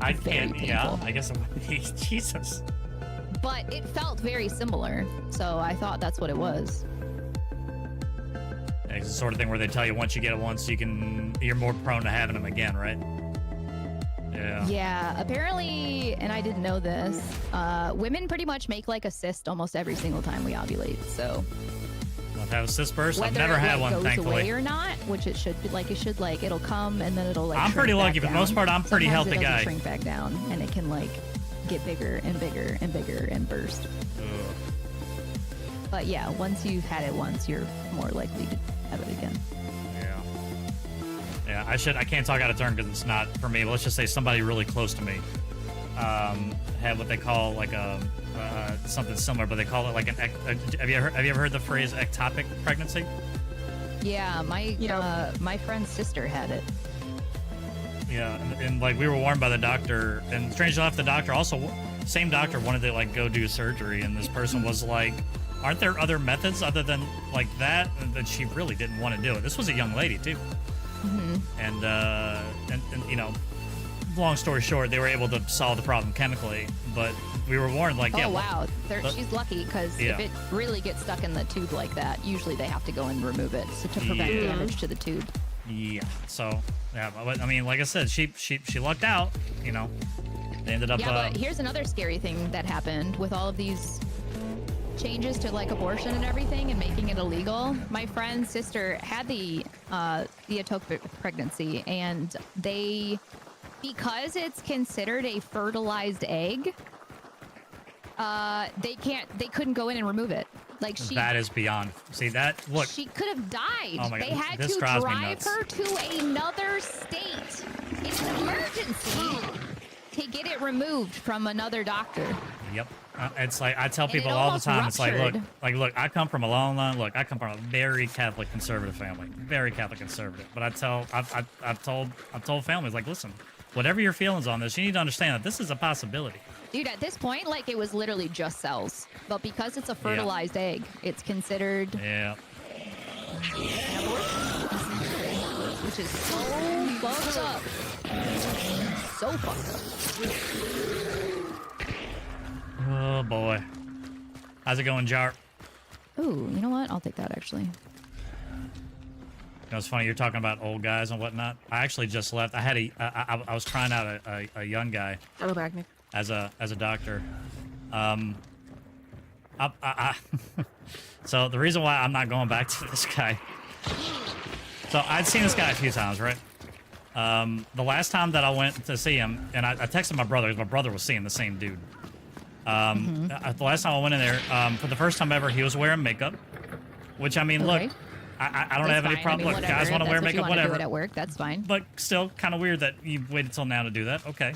I very can't. painful. Yeah, I guess it would be. Jesus. But it felt very similar, so I thought that's what it was. It's the sort of thing where they tell you once you get it once, you're more prone to having them again, right? Yeah. Yeah, apparently, and I didn't know this, women pretty much make like a cyst almost every single time we ovulate, so. I've had a cyst burst. I've Whether never it had like, one, goes thankfully. away or not, which it should be, like, it'll come and then it'll like I'm shrink pretty lucky, back for the most down. part, I'm pretty Sometimes healthy it doesn't guy. shrink back down, and it can like get bigger and bigger and bigger and burst. Ugh. But yeah, once you've had it once, you're more likely to have it again. Yeah, I can't talk out of turn because it's not for me, but let's just say somebody really close to me had what they call like a something similar, but they call it like have you ever heard the phrase ectopic pregnancy? Yeah, my friend's sister had it. Yeah, and like we were warned by the doctor, and strangely enough, the doctor also, same doctor, wanted to like go do surgery, and this person was like, aren't there other methods other than like that? And that she really didn't want to do it. This was a young lady too. Mm-hmm. And you know, long story short, they were able to solve the problem chemically, but we were warned, like, yeah. Oh wow, she's lucky because Yeah. if it really gets stuck in the tube like that, usually they have to go and remove it to prevent Yeah. damage to the tube. Yeah. So yeah, but I mean, like I said, she lucked out. You know, they ended up. Yeah, but here's another scary thing that happened with all of these changes to like abortion and everything and making it illegal. My friend's sister had the ectopic pregnancy, and because it's considered a fertilized egg, they couldn't go in and remove it. Like that is beyond. See that? Look. She could have died. Oh my God, they had this to drives me drive nuts. her to another state in an emergency to get it removed from another doctor. Yep. It's like I tell And people it all the almost time. It's like, ruptured. look. I come from a long line. Look, I come from a very Catholic conservative family. Very Catholic conservative. But I've told families, like, listen, whatever your feelings on this, you need to understand that this is a possibility. Dude, at this point, like, it was literally just cells. But because it's a fertilized egg, it's considered Yeah. an abortion, which is so fucked up. So fucked up. Oh boy. How's it going, Jar? Ooh, you know what? I'll take that, actually. You know, it's funny, you're talking about old guys and whatnot. I actually just left. I was trying out a young guy. Hello, back, Nick. As a doctor. So the reason why I'm not going back to this guy. So I'd seen this guy a few times, right? The last time that I went to see him, and I texted my brother, because my brother was seeing the same dude. The last time I went in there, for the first time ever, he was wearing makeup. Which, I mean, Okay. look, I don't That's have any fine. problem. I mean, Look, guys want to wear that's what you makeup, wanna do whatever. it at work, that's fine. But still, kind of weird that you waited till now to do that. Okay.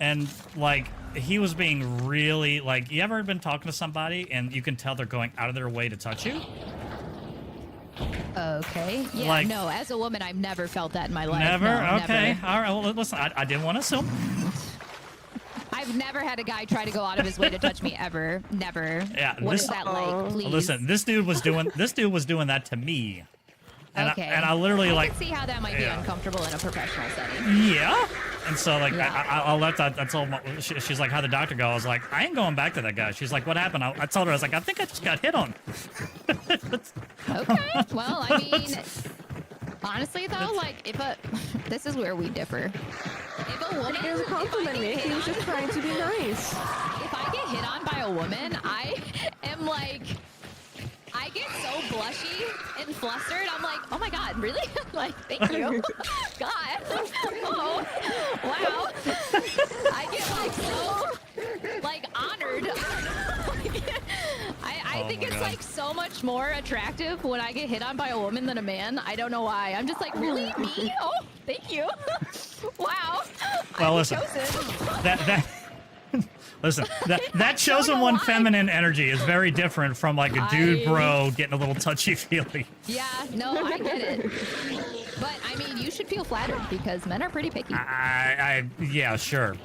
And, like, he was being really, like, you ever been talking to somebody and you can tell they're going out of their way to touch you? Okay. Yeah, Like- no, as a woman, I've never felt that in my life. Never? No, Okay. Never. All right. Well, listen, I didn't want to assume. I've never had a guy try to go out of his way to touch me ever. Never. Yeah, What this- is that like? Please. Listen, this dude was doing that to me. And Okay. I literally, I like, can see how that might be yeah. uncomfortable in a professional setting. yeah. And so, like, Yeah. I left. I told my, she's like, how'd the doctor go? I was like, I ain't going back to that guy. She's like, what happened? I told her, I was like, I think I just got hit on. Okay. Well, I mean, honestly though, like this is where we differ. If a woman, It was a compliment, Nick. He was just trying to be nice. if I get hit on by a woman, I am like, I get so blushy and flustered. I'm like, oh my God, really? Like, thank you. God. Oh, wow. I get like so, like, honored. I Oh think my it's God. like so much more attractive when I get hit on by a woman than a man. I don't know why. I'm just like, really? Me? Oh, thank you. Wow. Well, I'm listen. chosen. That listen, that chosen know one why. feminine energy is very different from like a dude I- bro getting a little touchy-feely. Yeah, no, I get it. But I mean, you should feel flattered because men are pretty picky. Yeah, sure.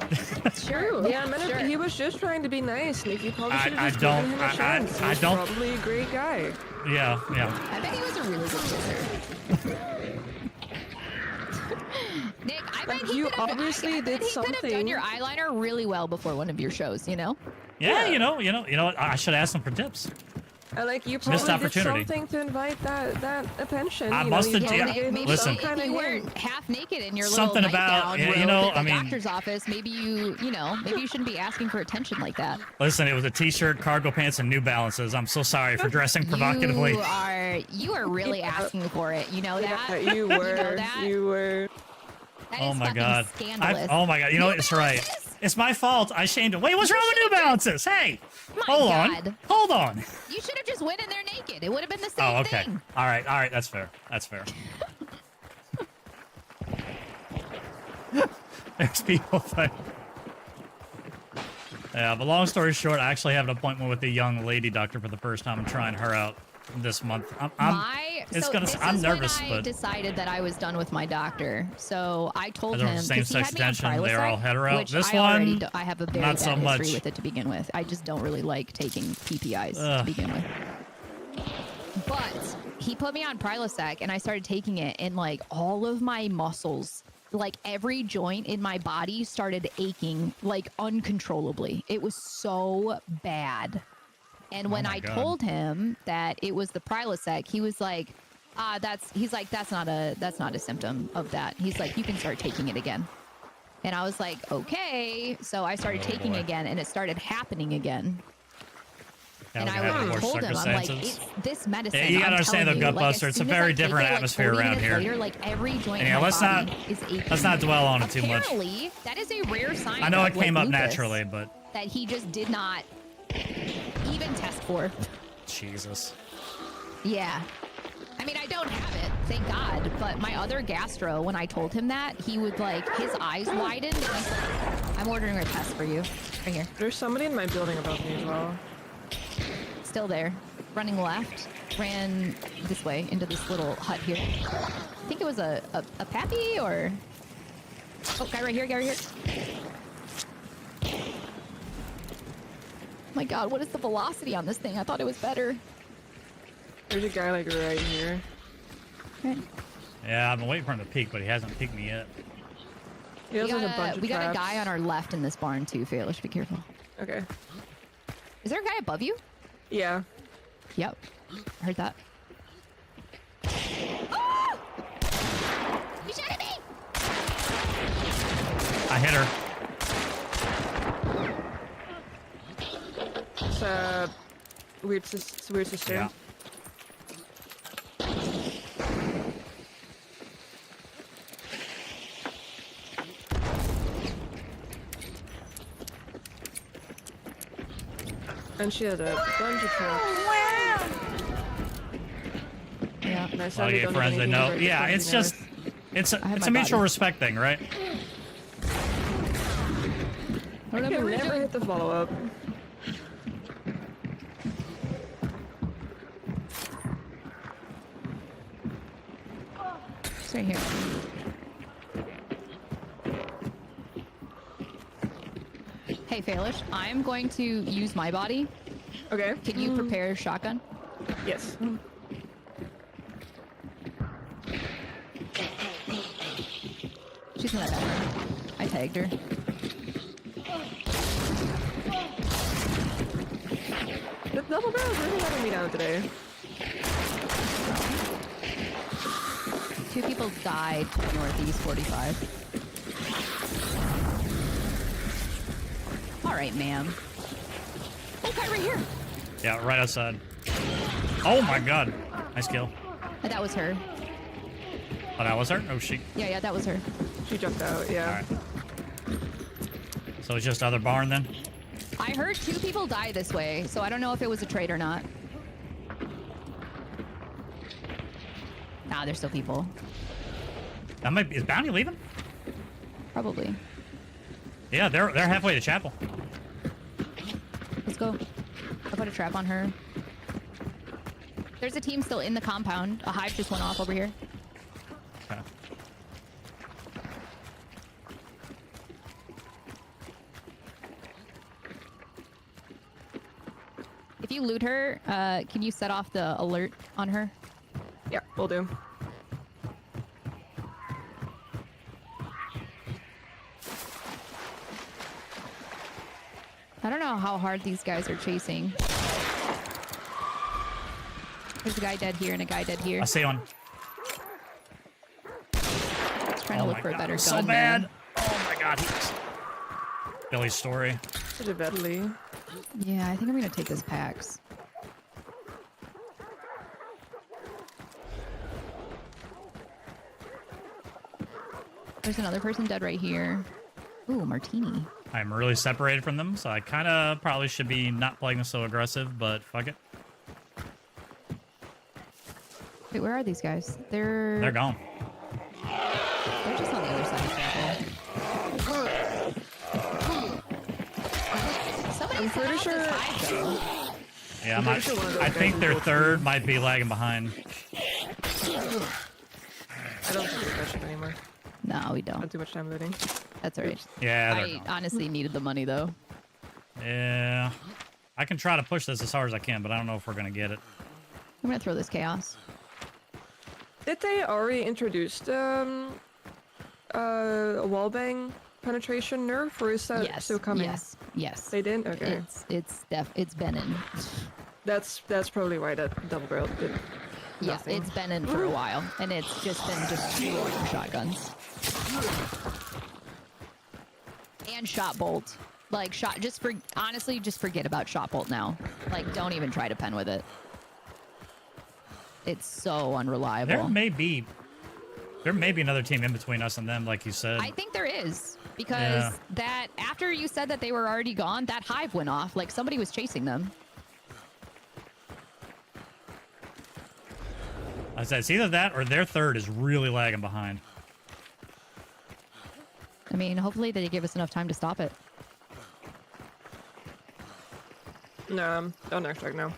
Sure. Yeah, man, he was just trying to be nice, and if you probably should I have just don't- given him a chance. I He's don't- probably a great guy. Yeah. I bet he was a really good kisser. Nick, I Like, bet he you could have- obviously I did bet he could have done something. your eyeliner really well before one of your shows, you know? Yeah, Yeah. you know what? I should ask them for tips. And like you Missed probably did opportunity. something to invite that attention. I you must know, have- you yeah, probably gave him Maybe listen. some kind if of you hint. weren't half naked in your Something little about- nightgown yeah, you robe know, at the I mean- doctor's office, maybe you know, maybe you shouldn't be asking for attention like that. Listen, it was a t-shirt, cargo pants, and New Balances. I'm so sorry for dressing provocatively. You are really Yeah. asking for it. You know that? Yeah, you were. know that? You were. That Oh is my fucking god. Scandalous. Oh my god. You know what? It's right. Balances? It's my fault. I shamed him. Wait, what's wrong with New Balances? Hey, My hold God. on. Hold on. You should have just went in there naked. It would have been the same Oh, okay. thing. All right. That's fair. That's fair. There's people that... Yeah, but long story short, I actually have an appointment with the young lady doctor for the first time. I'm trying her out this month. This is nervous, when I but decided that I was done with my doctor. So I told They're him same 'cause he had sex me on tension, they're all Prilosec, hetero. which This I already one, I have a very not bad so history much. with it to begin with. I just don't really like taking PPIs to begin with. But he put me on Prilosec, and I started taking it, and like all of my muscles, like every joint in my body started aching like uncontrollably. It was so bad. And when my I God. told him that it was the Prilosec, he was like, that's not a symptom of that. He's like, you can start taking it again. And I was like, okay. So I started taking boy. it again, and it started happening again. Yeah, And we I can have literally more told him, I'm like, circumstances. it's this medicine. Yeah, you gotta I'm understand telling the you, gut like, buster. as It's a soon as very I take different it, like, atmosphere 40 around minutes here. Later, like every joint in Yeah, my let's body not- is aching. let's not dwell on it too much. Apparently, that is a rare sign. I know of, it came like, up lupus naturally, but that he just did not even test for. Jesus. Yeah. I mean, I don't have it, thank God. But my other gastro, when I told him that, he would like, his eyes widened, and he's like, I'm ordering a test for you. Right here. There's somebody in my building above me as well. Still there. Running left. Ran this way into this little hut here. I think it was a pappy or... Oh, guy right here, guy right here. My God, what is the velocity on this thing? I thought it was better. There's a guy like right here. Right. Yeah, I've been waiting for him to peek, but he hasn't peeked me yet. He also has a bunch of We got a traps. guy on our left in this barn too, Failish. Be careful. Okay. Is there a guy above you? Yeah. Yep. I heard that. Oh! You shot at me! I hit her. It's weird sister. Yeah. And she had a bunch of traps. Yeah. And I Well, sadly you don't get have friends that anything know. to break Yeah, the it's fucking just, it's I have a my mutual body. respect thing, right? I can never hit the follow-up. It's right here. Hey, Failish, I'm going to use my body. Okay. Can you prepare a shotgun? Yes. She's in that bedroom. I tagged her. The double barrel's really letting me down today. Two people died northeast 45. All right, ma'am. Oh, guy right here. Yeah, right outside. Oh my god. Nice kill. That was her. Oh, that was her? Oh, she. Yeah, that was her. She jumped out, yeah. Alright. So it's just other barn then? I heard two people die this way, so I don't know if it was a trade or not. Nah, there's still people. That might be. Is Bounty leaving? Probably. Yeah, they're halfway to chapel. Let's go. I put a trap on her. There's a team still in the compound. A hive just went off over here. Okay. If you loot her, can you set off the alert on her? Yeah, will do. I don't know how hard these guys are chasing. There's a guy dead here and a guy dead here. I see one. Just trying to look for a better gun. So bad. Man. Oh my god. Billy's story. Such a badly. Yeah, I think I'm gonna take this PAX. There's another person dead right here. Ooh, martini. I'm really separated from them, so I kind of probably should be not playing this so aggressive, but fuck it. Wait, where are these guys? They're gone. They're just on the other side of the circle. I'm pretty sure. Yeah, I think their third might be lagging behind. I don't think we catch it anymore. No, we don't. Not too much time loading. That's all right. Yeah, I honestly needed the money though. Yeah. I can try to push this as hard as I can, but I don't know if we're gonna get it. I'm gonna throw this chaos. Did they already introduce a wallbang penetration nerf, or is that still coming? Yes. They did? Okay. It's been in. That's probably why that double barrel did nothing. Yeah, it's been in for a while, and it's just been destroying shotguns. And shot bolt. Like honestly, just forget about shot bolt now. Like, don't even try to pen with it. It's so unreliable. There may be another team in between us and them, like you said. I think there is, because that after you said that they were already gone, that hive went off. Like somebody was chasing them. I said it's either that or their third is really lagging behind. I mean, hopefully they give us enough time to stop it. No, don't extract now.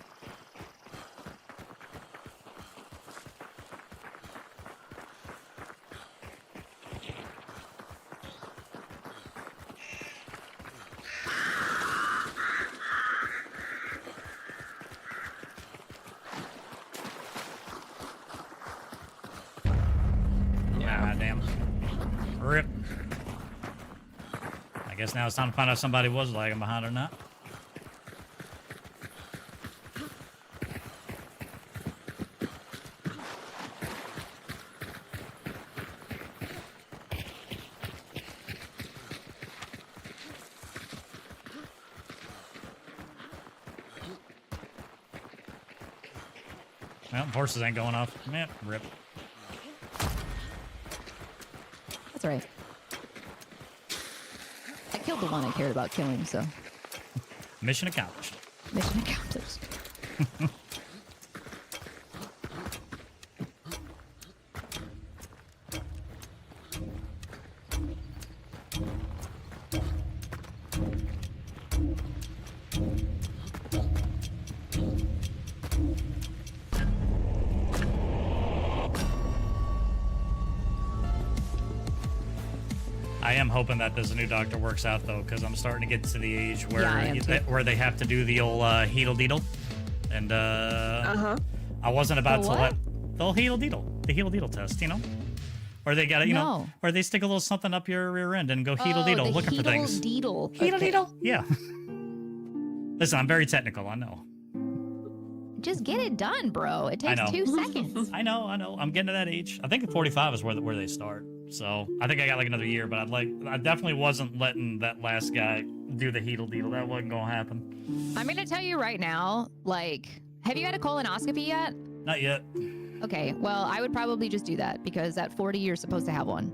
Damn. Rip. I guess now it's time to find out if somebody was lagging behind or not. Well, horses ain't going off. Man, rip. That's all right. I killed the one I cared about killing, so. Mission accomplished. Mission accomplished. I am hoping that this new doctor works out though, because I'm starting to get to the age where they have to do the old heedle deedle, and I wasn't about to let the heedle deedle test, you know, or they got to, you know, or they stick a little something up your rear end and go heedle deedle looking for things. Heedle deedle, yeah. Listen, I'm very technical, I know. Just get it done, bro. It takes 2 seconds. I know. I'm getting to that age. I think 45 is where they start. So I think I got like another year, but I definitely wasn't letting that last guy do the heedle deedle. That wasn't gonna happen. I'm gonna tell you right now, like, have you had a colonoscopy yet? Not yet. Okay, well, I would probably just do that, because at 40 you're supposed to have one.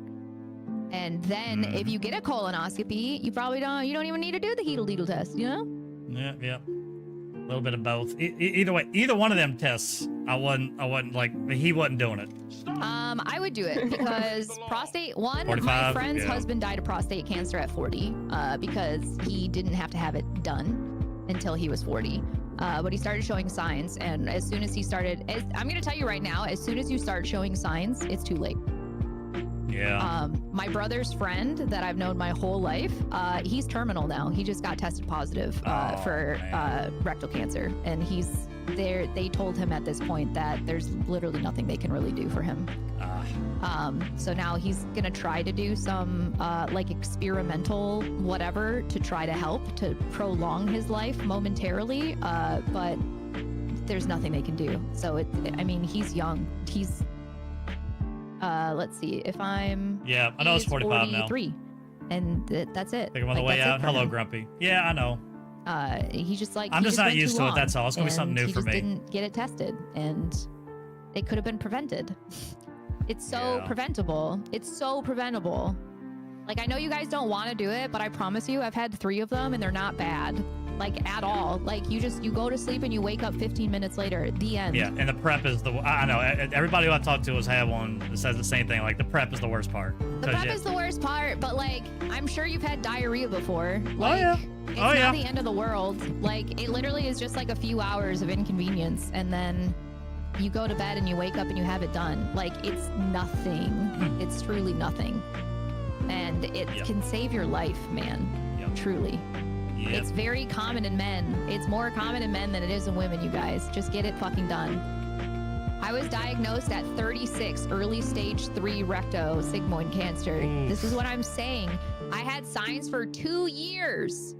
And then if you get a colonoscopy, you don't even need to do the heedle deedle test, you know? Yeah. A little bit of both. Either way, either one of them tests, I wasn't like, he wasn't doing it. I would do it because my 45, friend's husband died of prostate cancer at 40 because he didn't have to have it done until he was 40. But he started showing signs, and as soon as he started, I'm going to tell you right now, as soon as you start showing signs, it's too late. Yeah. My brother's friend that I've known my whole life, he's terminal now. He just got tested positive for rectal cancer, and he's they told him at this point that there's literally nothing they can really do for him. So now he's gonna try to do some like experimental whatever to try to help to prolong his life momentarily, but there's nothing they can do. So I mean, he's young. He's let's see, if I'm I know it's 45 now. 43, and that's it. Think I'm on the way out. Hello, Grumpy. Yeah, I know. He's just like, I'm just not used to it. That's all. It's gonna be something new for me. He just didn't get it tested, and it could have been prevented. It's so preventable. It's so preventable. Like, I know you guys don't want to do it, but I promise you, I've had 3 of them, and they're not bad. Like, at all. Like, you go to sleep and you wake up 15 minutes later. The end. Yeah, and the prep is I know. Everybody who I talked to has had one that says the same thing. Like, the prep is the worst part. The prep is the worst part, but, like, I'm sure you've had diarrhea before. Like, oh, yeah. It's not the end of the world. Like, it literally is just, like, a few hours of inconvenience, and then you go to bed and you wake up and you have it done. Like, it's nothing. It's truly nothing. And it can save your life, man. Truly. It's very common in men. It's more common in men than it is in women, you guys. Just get it fucking done. I was diagnosed at 36, early stage 3 recto-sigmoid cancer. This is what I'm saying. I had signs for 2 years.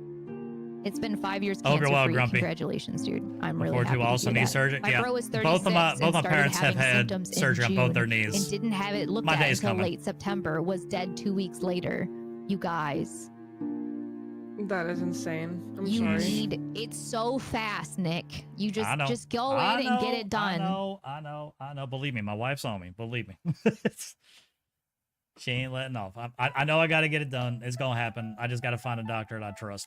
It's been 5 years cancer-free. Congratulations, dude. I'm really happy to also hear knee that. surgery. My bro was 36 both my parents have had symptoms surgery on both their knees. And didn't have it looked at until late September. Was dead 2 weeks later. You guys. That is insane. I'm sorry. It's so fast, Nick. You just go in and get it done. I know. Believe me, my wife's on me. Believe me. She ain't letting off. I know I got to get it done. It's going to happen. I just got to find a doctor that I trust.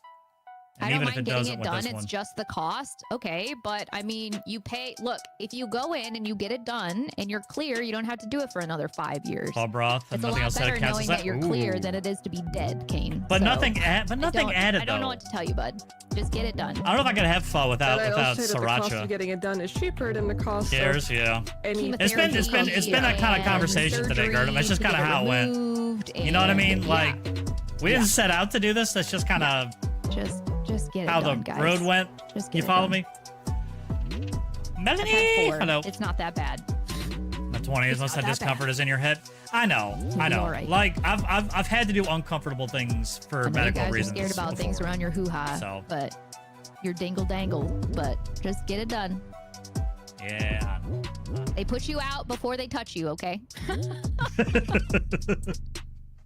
And I don't even mind if it getting doesn't it done. with this It's one. just the cost. Okay, but I mean, you pay. Look, if you go in and you get it done and you're clear, you don't have to do it for another 5 years. All broth. It's a lot better knowing that you're clear than it is to be dead, Kane. But so nothing added. I don't know what to tell you, bud. Just get it done. I don't know if I could have fun without the sriracha. cost of getting it done is cheaper than the cost of any. It's been that kind of conversation today, Gerdum. It's just kind of how it went. You know what I mean? Like, we didn't set out to do this. That's just kind of just get it how done, the guys. road went. Just get you it follow done. me? Melanie, hello. It's not that bad. My 20s, unless that discomfort is in your head. I know. Right. Like I've had to do uncomfortable things for medical you guys reasons. Are scared about things around your hoo-ha, but your dingle dangle. But just get it done. Yeah. They push you out before they touch you, okay?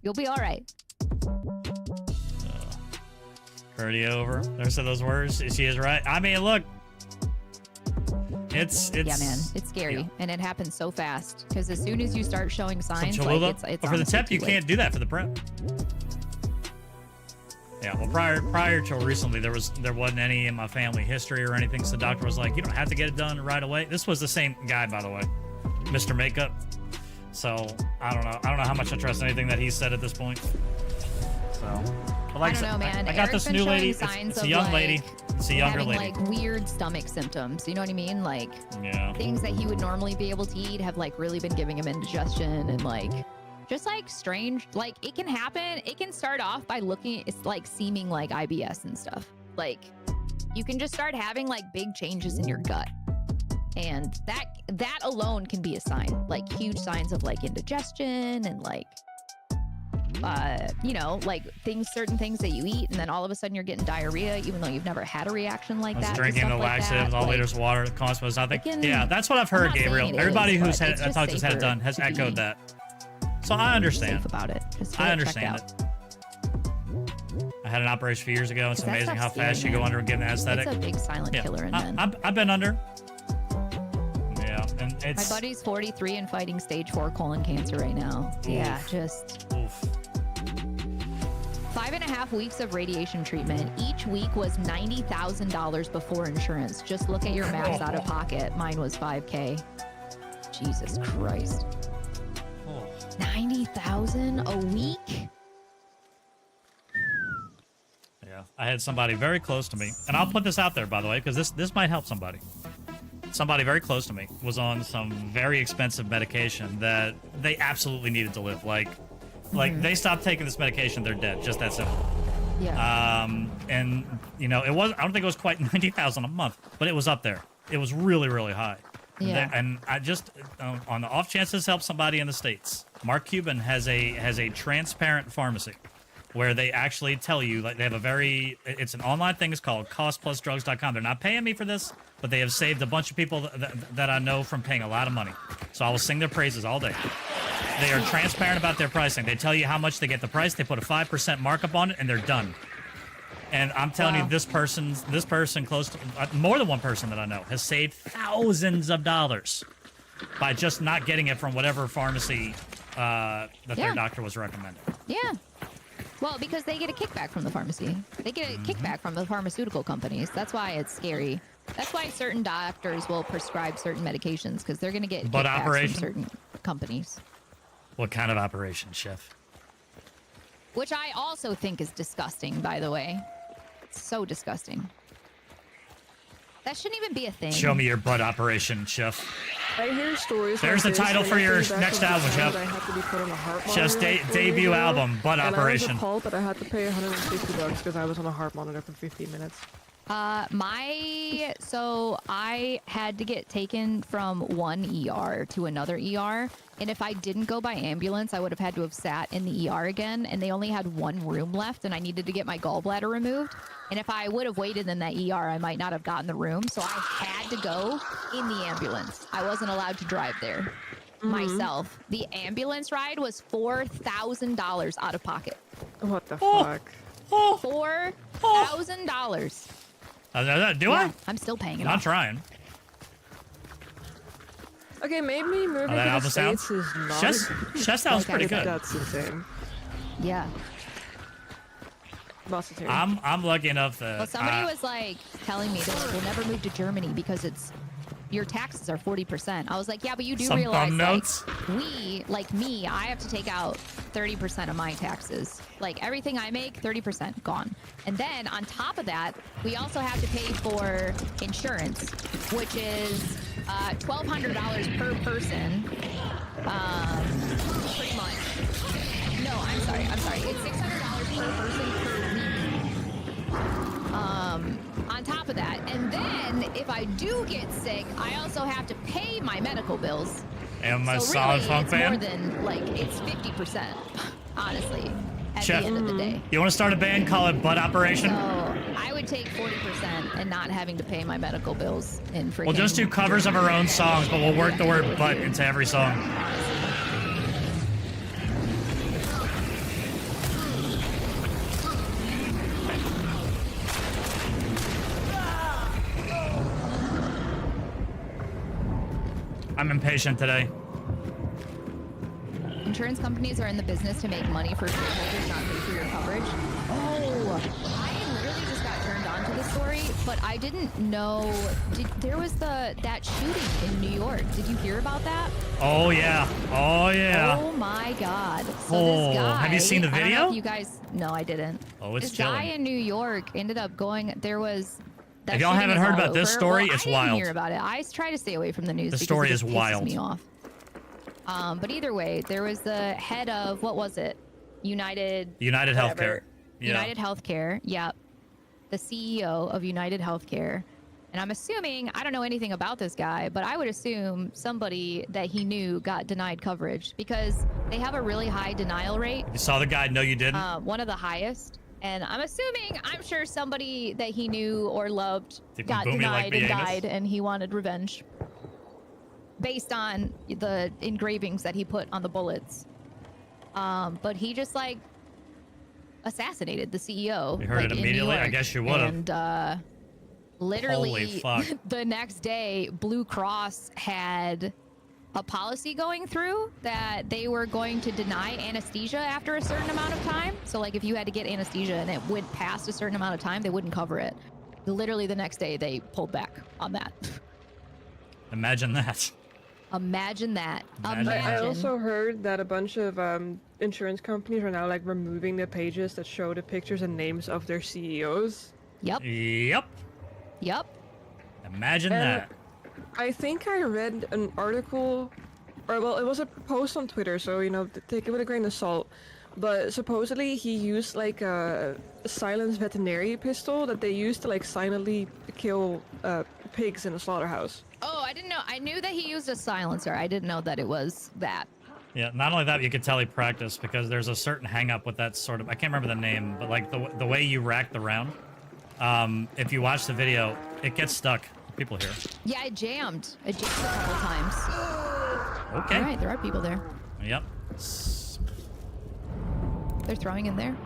You'll be all right. Curdy over. There's those words. She is right. I mean, look. It's yeah, man. It's scary, and it happens so fast. Because as soon as you start showing signs, like it's for the temp, you can't do that for the prep. Yeah, well, prior to recently, there wasn't any in my family history or anything, so the doctor was like, you don't have to get it done right away. This was the same guy, by the way, Mr. Makeup. So I don't know how much I trust anything that he said at this point. So, but like I don't know, man. I got this new lady. It's a young lady. It's a younger lady. Having like weird stomach symptoms. You know what I mean? Like things that he would normally be able to eat have like really been giving him indigestion and like just like strange. Like it can happen. It can start off by looking. It's like seeming like IBS and stuff. Like you can just start having like big changes in your gut. And that alone can be a sign, like huge signs of like indigestion and like, you know, like certain things that you eat, and then all of a sudden you're getting diarrhea, even though you've never had a reaction like that. Drinking the laxatives, all liters of water, constipates, nothing. Yeah, that's what I've heard, Gabriel. Everybody who's had talked has had it done has echoed that. So I understand. Safe about it. Just I understand it. I had an operation a few years ago. It's amazing how fast you go under and get an anesthetic. It's a big silent killer in men. I've been under. Yeah, and my buddy's 43 and fighting stage 4 colon cancer right now. Oof. Yeah, just. Oof. 5.5 weeks of radiation treatment. Each week was $90,000 before insurance. Just look at your max out of pocket. Mine was $5K. Jesus Christ. $90,000 a week? Yeah, I had somebody very close to me, and I'll put this out there, by the way, because this might help somebody. Somebody very close to me was on some very expensive medication that they absolutely needed to live. Like they stopped taking this medication, they're dead. Just that simple. Yeah. And you know, I don't think it was quite 90,000 a month, but it was up there. it was really, really high. Yeah. And I just, on the off chance this helps somebody in the States, Mark Cuban has a transparent pharmacy where they actually tell you, like, they have it's an online thing. It's called costplusdrugs.com. They're not paying me for this, but they have saved a bunch of people that I know from paying a lot of money. So I will sing their praises all day. They are transparent about their pricing. They tell you how much they get the price. They put a 5% markup on it, and they're done. And I'm telling you, this person, close to more than one person that I know, has saved thousands of dollars by just not getting it from whatever pharmacy that their doctor was recommending. Yeah. Well, because they get a kickback from the pharmacy. They get a kickback from the pharmaceutical companies. That's why it's scary. That's why certain doctors will prescribe certain medications, because they're going to get kickbacks from certain companies. What kind of operation, Chef? Which I also think is disgusting, by the way. It's so disgusting. That shouldn't even be a thing. Show me your butt operation, Chef. I hear stories. There's the title for your next album, Chef. I had to be put on a heart Chef's monitor debut album, Butt and Operation. I was appalled that I had to pay $150 because I was on a heart monitor for 15 minutes. So I had to get taken from one ER to another ER, and if I didn't go by ambulance, I would have had to have sat in the ER again, and they only had one room left, and I needed to get my gallbladder removed. And if I would have waited in that ER, I might not have gotten the room, so I had to go in the ambulance. I wasn't allowed to drive there myself. The ambulance ride was $4,000 out of pocket. What the fuck? $4,000. Do I? I'm still paying it I'm off. not trying. Okay, maybe moving to the States is not. Chef sounds pretty good. That's insane. Yeah. I'm lucky enough that. Well, somebody was like telling me that we'll never move to Germany because your taxes are 40%. I was like, yeah, but you do realize like me, I have to take out 30% of my taxes. Like everything I make, 30% gone. And then on top of that, we also have to pay for insurance, which is $1,200 per person. Pretty much. No, I'm sorry. It's $600 per person per week. On top of that, and then if I do get sick, I also have to pay my medical bills. And my so solid really, funk it's fan. more than like it's 50%, honestly. At Chef, the end of the day. You want to start a band, call it Butt Operation? So I would take 40% and not having to pay my medical bills in freaking. We'll just do covers of our own songs, but we'll work the word butt into every song. I'm impatient today. Insurance companies are in the business to make money for shareholders, not pay for your coverage. Oh, I literally just got turned on to this story, but I didn't know. There was that shooting in New York. Did you hear about that? Oh yeah. Oh yeah. Oh my God. So this guy, have you seen the video? I don't know if you guys, no, I didn't. Oh, it's this chilling. guy in New York ended up going. There was. If y'all haven't heard about this story, it's wild. I didn't hear about it. I try to stay away from the news. The because story it is just pisses wild. Me off. But either way, there was the head of, what was it? United Healthcare. Yeah. United Healthcare. Yep. The CEO of United Healthcare. And I'm assuming, I don't know anything about this guy, but I would assume somebody that he knew got denied coverage because they have a really high denial rate. You saw the guy? No, you didn't. One of the highest. And I'm sure somebody that he knew or loved got denied and died, and he wanted revenge based on the engravings that he put on the bullets. But he just like assassinated the CEO. You heard it immediately? I guess you would have. And literally Holy fuck. The next day, Blue Cross had a policy going through that they were going to deny anesthesia after a certain amount of time. So like if you had to get anesthesia and it went past a certain amount of time, they wouldn't cover it. Literally the next day they pulled back on that. Imagine that. Imagine that. I also heard that a bunch of insurance companies are now like removing the pages that show the pictures and names of their CEOs. Yep. Imagine that. I think I read an article, or well, it was a post on Twitter, so take it with a grain of salt. But supposedly he used like a silenced veterinary pistol that they used to like silently kill pigs in a slaughterhouse. Oh, I didn't know. I knew that he used a silencer. I didn't know that it was that. Yeah, not only that, you could tell he practiced because there's a certain hang up with that sort of, I can't remember the name, but like the way you rack the round, if you watch the video, it gets stuck. People here. Yeah, I jammed. I jammed a couple times. Okay. All right, there are people there. Yep. They're throwing in there.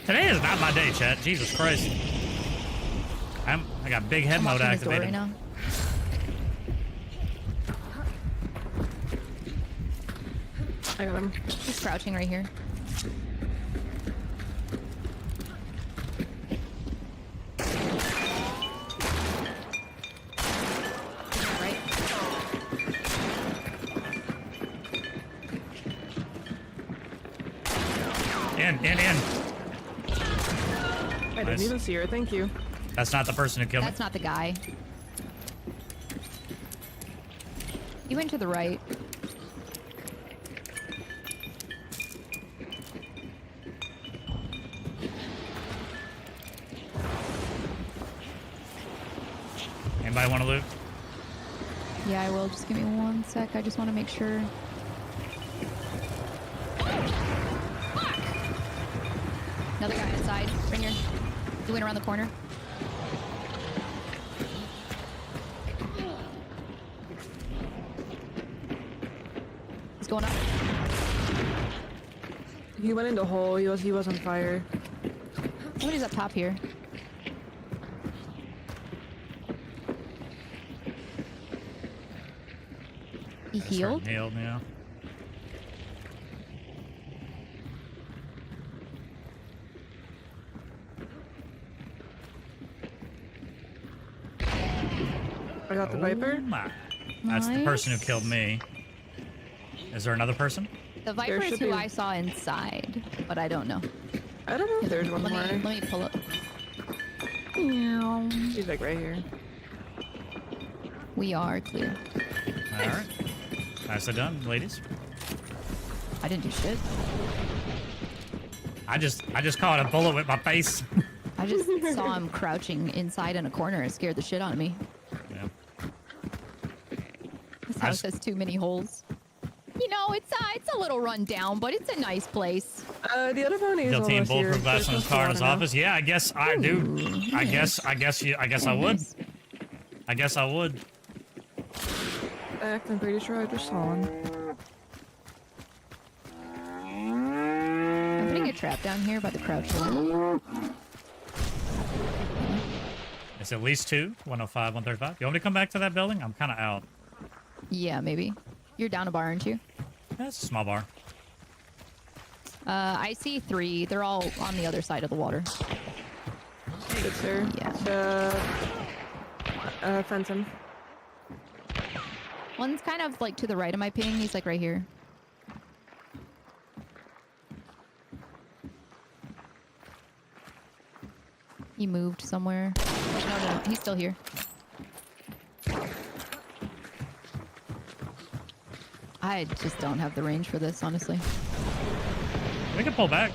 Today is not my day, chat. Jesus Christ. I got big head I'm mode locking this door activated. right now. I got him. He's crouching right here. Right. In. I didn't Nice. even see her. Thank you. That's not the person who killed me. That's not the guy. He went to the right. Anybody want to loot? Yeah, I will. Just give me 1 sec. I just want to make sure. Fuck! Another guy inside. Right here. He went around the corner. He's going up. He went in the hole. He was on fire. Somebody's up top here. He healed? Healed, yeah. I got the Viper. My. That's the person who Nice. killed me. Is there another person? The Viper is should who be. I saw inside, but I don't know. I don't know if there's one Let more. me pull up. He's like right here. We are clear. All right. Nicely done, ladies. I didn't do shit. I just caught a bullet with my face. I just saw him crouching inside in a corner and scared the shit out of me. Yeah. This house has too many holes. You know, it's a little run down, but it's a nice place. The other one is Guilty and almost here. bulletproof glass in his car in his office. Yeah, I guess I do. Ooh, I nice. guess I Very would. nice. I guess I would. I'm pretty sure I just saw him. I'm putting a trap down here by the crouch hole. It's at least two. 105, 135. You want me to come back to that building? I'm kind of out. Yeah, maybe. You're down a bar, aren't you? That's a small bar. I see 3. They're all on the other side of the water. Good sir. Yeah. Phantom. One's kind of like to the right of my ping. He's like right here. He moved somewhere. No, he's still here. I just don't have the range for this, honestly. We can pull back.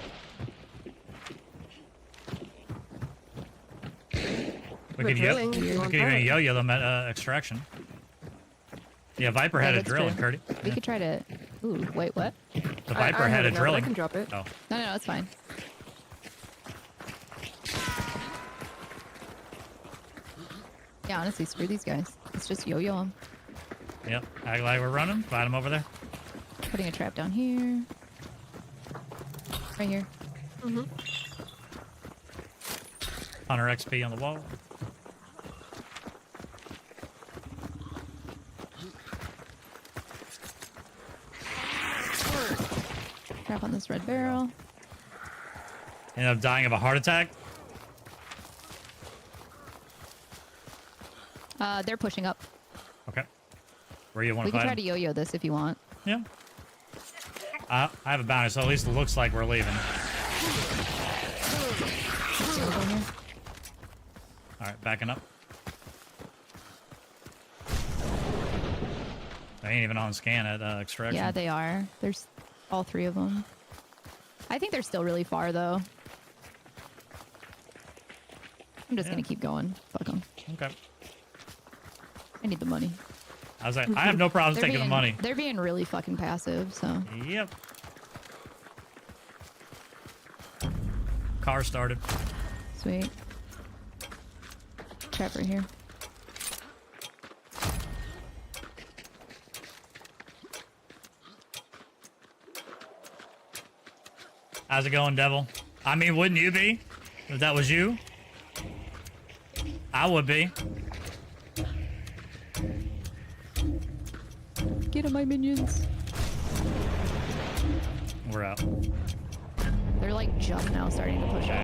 We could drilling, you we want could even that? yo-yo them at extraction. Yeah, Viper had a that's drilling, true. Curdy. We could try to... Ooh, wait, what? The Viper I had have a it now, but drilling. I can drop it. Oh, No, it's fine. Yeah, honestly, screw these guys. Let's just yo-yo them. yep. Act like we're running. Find him over there. Putting a trap down here. Right here. Hunter XP on the wall. Trap on this red barrel. Ended up dying of a heart attack. They're pushing up. Okay. Where you want We to can fight try to him? yo-yo this if you want. Yeah. I have a bounty, so at least it looks like we're leaving. Over here. All right, backing up. They ain't even on scan at extraction. Yeah, they are. There's all 3 of them. I think they're still really far, though. I'm just Yeah. gonna keep going. Fuck them. Okay. I need the money. I was like, I have no problem taking the money. They're being really fucking passive, so. Yep. Car started. Sweet. Trap right here. How's it going, Devil? I mean, wouldn't you be? If that was you? I would be. Get him, my minions. We're out. They're like just now starting to push up.